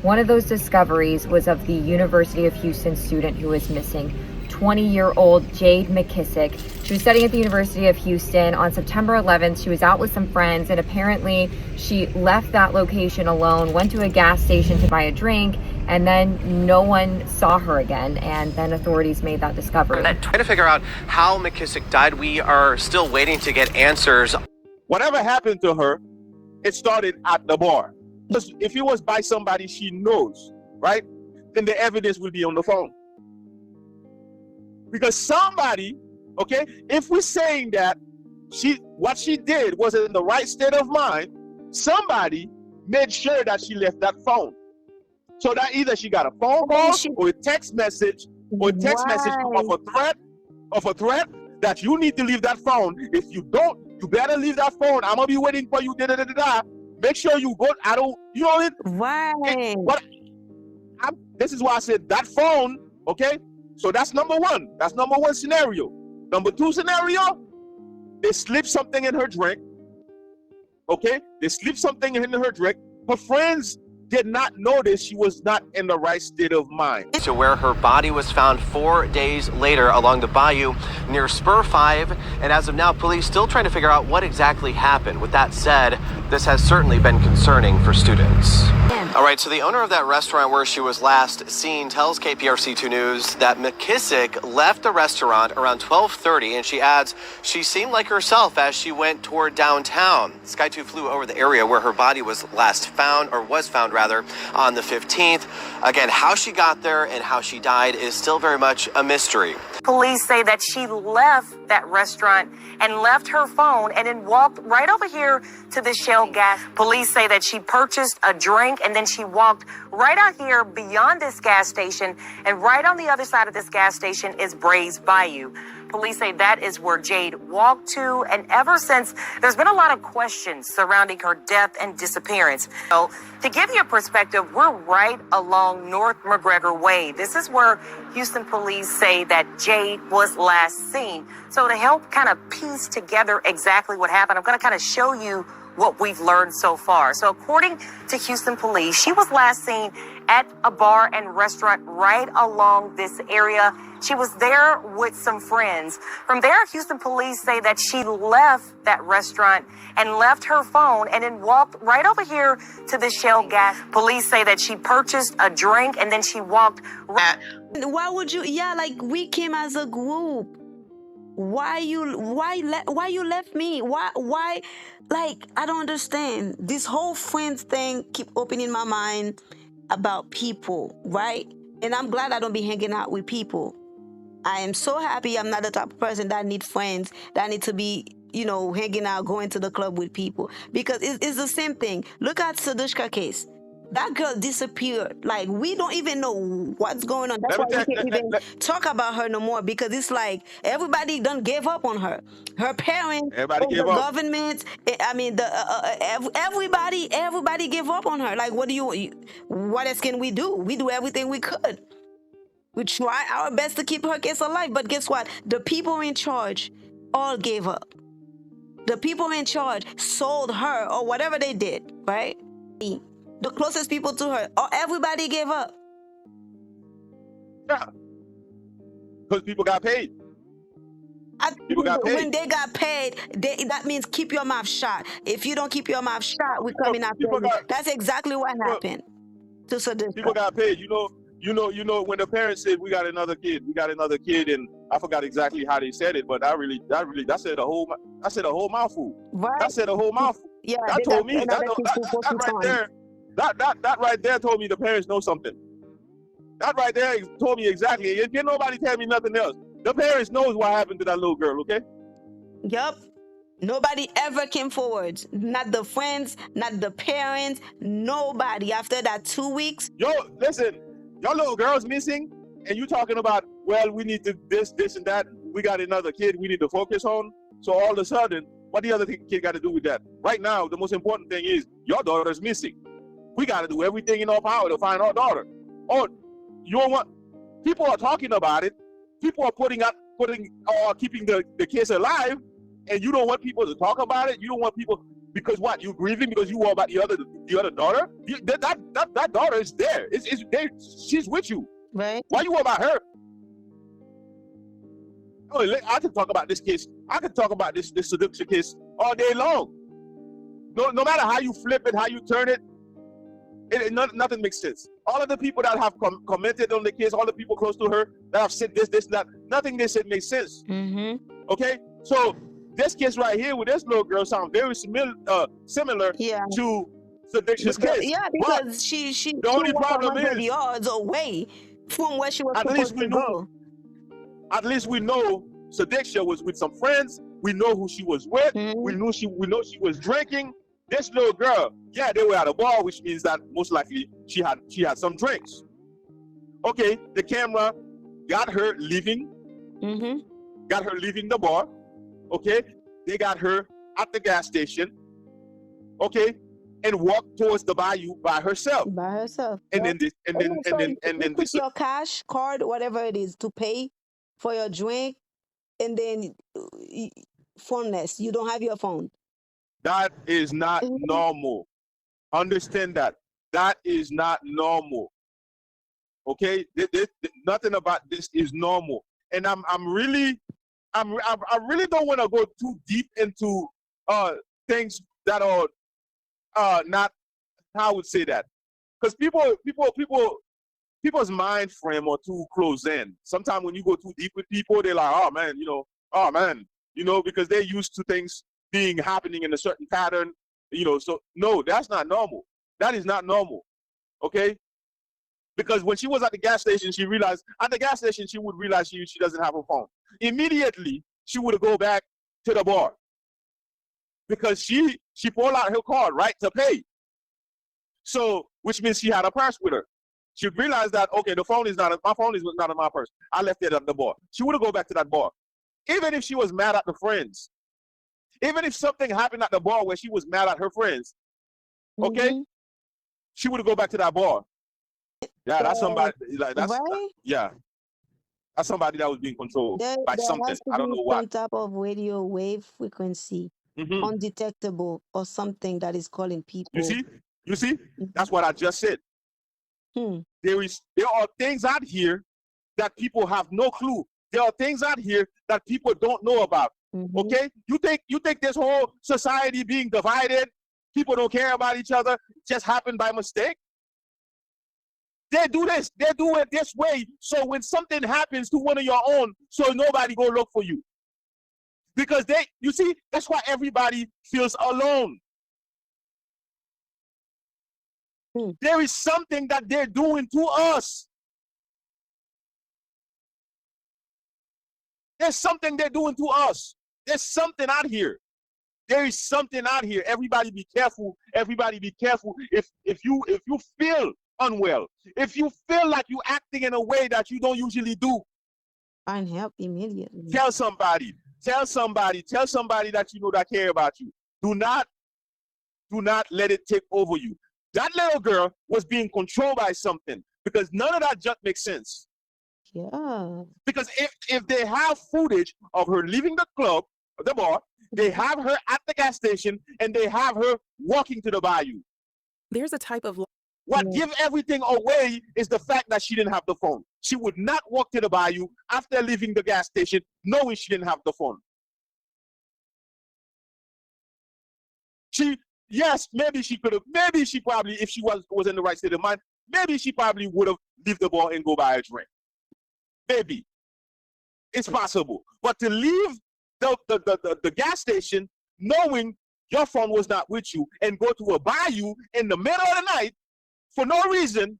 One of those discoveries was of the University of Houston student who was missing, 20-year-old Jade Mckissic. She was studying at the University of Houston. On September 11th, she was out with some friends, and apparently she left that location alone, went to a gas station to buy a drink, and then no one saw her again, and then authorities made that discovery. Trying to figure out how McKissic died, we are still waiting to get answers. Whatever happened to her, it started at the bar. If it was by somebody she knows, right, then the evidence will be on the phone. Because somebody, okay, if we're saying that what she did was in the right state of mind, somebody made sure that she left that phone. So that either she got a phone call or a text message of a threat that you need to leave that phone. If you don't, you better leave that phone. I'm gonna be waiting for you. Make sure you go. You know it. Right. This is why I said that phone. Okay. So that's number one. That's number one scenario. Number two scenario, they slipped something in her drink. Okay. They slipped something in her drink. Her friends did not notice she was not in the right state of mind. To where her body was found 4 days later along the bayou near Spur 5. And as of now, police still trying to figure out what exactly happened. With that said, this has certainly been concerning for students. All right, so the owner of that restaurant where she was last seen tells KPRC2 News that McKissic left the restaurant around 12:30, and she adds she seemed like herself as she went toward downtown. Sky 2 flew over the area where her body was last found, or was found rather, on the 15th. Again, how she got there and how she died is still very much a mystery. Police say that she left that restaurant and left her phone and then walked right over here to the Shell gas. Police say that she purchased a drink and then she walked right out here beyond this gas station, and right on the other side of this gas station is Brays Bayou. Police say that is where Jade walked to, and ever since, there's been a lot of questions surrounding her death and disappearance. So, to give you a perspective, we're right along North McGregor Way. This is where Houston police say that Jade was last seen. So to help kind of piece together exactly what happened, I'm going to kind of show you what we've learned so far. So according to Houston police, she was last seen at a bar and restaurant right along this area. She was there with some friends. From there, Houston police say that she left that restaurant and left her phone and then walked right over here to the Shell gas. Police say that she purchased a drink and then she walked right. Why would you? Yeah, like we came as a group. Why you left me? Why? Like, I don't understand. This whole friends thing keep opening my mind about people, right? And I'm glad I don't be hanging out with people. I am so happy I'm not the type of person that need friends, that need to be, hanging out, going to the club with people. Because it's the same thing. Look at Sudiksha case. That girl disappeared. Like, we don't even know what's going on. That's why we can't even talk about her no more, because it's like everybody done gave up on her. Her parents, the government, everybody gave up on her. Like, what else can we do? We do everything we could. We try our best to keep her case alive, but guess what? The people in charge all gave up. The people in charge sold her or whatever they did, right? The closest people to her, or everybody gave up. Yeah, because people got paid. People got paid. When they got paid, that means keep your mouth shut. If you don't keep your mouth shut, we're coming after you. That's exactly what happened to Sudiksha. People got paid. You know, when the parents said we got another kid, and I forgot exactly how they said it, but I said a whole mouthful. Right. I said a whole mouthful. Yeah, that told me that right there. That right there told me the parents know something. That right there told me exactly. Didn't nobody tell me nothing else. The parents knows what happened to that little girl, okay? Yup. Nobody ever came forward. Not the friends, not the parents, nobody. After that 2 weeks. Yo, listen, your little girl's missing, and you talking about, well, we need to this, and that. We got another kid we need to focus on. So all of a sudden, what the other kid got to do with that? Right now, the most important thing is your daughter's missing. We got to do everything in our power to find our daughter. Oh, you don't want, people are talking about it. People are keeping the case alive, and you don't want people to talk about it. You don't want people. Because what? You grieving because you worry about the other daughter? That daughter is there. It's there. She's with you. Right. Why you worry about her? Oh, I can talk about this case. I can talk about this Sudiksha case all day long. No matter how you flip it, how you turn it, nothing makes sense. All of the people that have commented on the case, all the people close to her that have said this, that, nothing they said makes sense. Okay, so this case right here with this little girl sounds very similar to Sudiksha's case. Yeah, because she the only was problem 100 is yards away from where she was supposed to go. At least we know Sudiksha was with some friends. We know who she was with. We know she was drinking. This little girl, yeah, they were at a bar, which means that most likely she had some drinks. Okay, the camera got her leaving. Got her leaving the bar. Okay, they got her at the gas station. Okay, and walked towards the bayou by herself. And then this your cash card, whatever it is, to pay for your drink, and then phoneless. You don't have your phone. That is not normal. Understand that. That is not normal. Okay, nothing about this is normal. And I really don't want to go too deep into things that are not, how I would say that, because people's mind frame are too close in. Sometimes when you go too deep with people, they're like, oh man, because they're used to things happening in a certain pattern, so no, that's not normal. That is not normal. Okay, because when she was at the gas station, she would realize she doesn't have her phone. Immediately she would go back to the bar because she pulled out her card, right, to pay. So which means she had a purse with her. She realized that, okay, my phone is not in my purse. I left it at the bar. She would go back to that bar. Even if she was mad at the friends, even if something happened at the bar where she was mad at her friends, okay, she would go back to that bar. Yeah, that's somebody that's somebody that was being controlled by something. I don't know what. Some type of radio wave frequency, undetectable, or something that is calling people. You see? That's what I just said. There are things out here that people have no clue. There are things out here that people don't know about. Okay, you think this whole society being divided, people don't care about each other, just happened by mistake? They do it this way, so when something happens to one of your own, so nobody go look for you. Because that's why everybody feels alone. There is something that they're doing to us. There's something they're doing to us. There's something out here. There is something out here. Everybody be careful. Everybody be careful. If you feel unwell, if you feel like you're acting in a way that you don't usually do, find help immediately. Tell somebody that you know that care about you. Do not let it take over you. That little girl was being controlled by something, because none of that just makes sense. Yeah. Because if they have footage of her leaving the club, the bar, they have her at the gas station, and they have her walking to the bayou. There's a type of... What give everything away is the fact that she didn't have the phone. She would not walk to the bayou after leaving the gas station knowing she didn't have the phone. Maybe she probably, if she was in the right state of mind, maybe she probably would have leave the bar and go buy a drink. Maybe. It's possible. But to leave the gas station knowing your phone was not with you and go to a bayou in the middle of the night for no reason,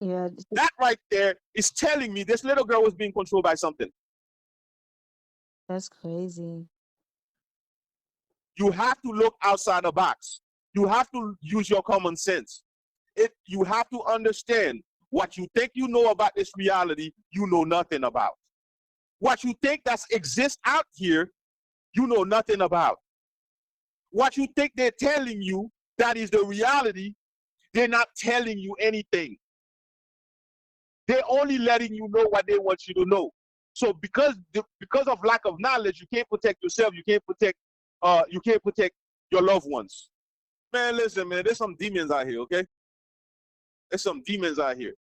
that right there is telling me this little girl was being controlled by something. That's crazy. You have to look outside the box. You have to use your common sense. You have to understand what you think you know about this reality, you know nothing about. What you think that exists out here, you know nothing about. What you think they're telling you that is the reality, they're not telling you anything. They're only letting you know what they want you to know. So because of lack of knowledge, you can't protect yourself, you can't protect your loved ones. Man, listen, man, there's some demons out here, okay? There's some demons out here.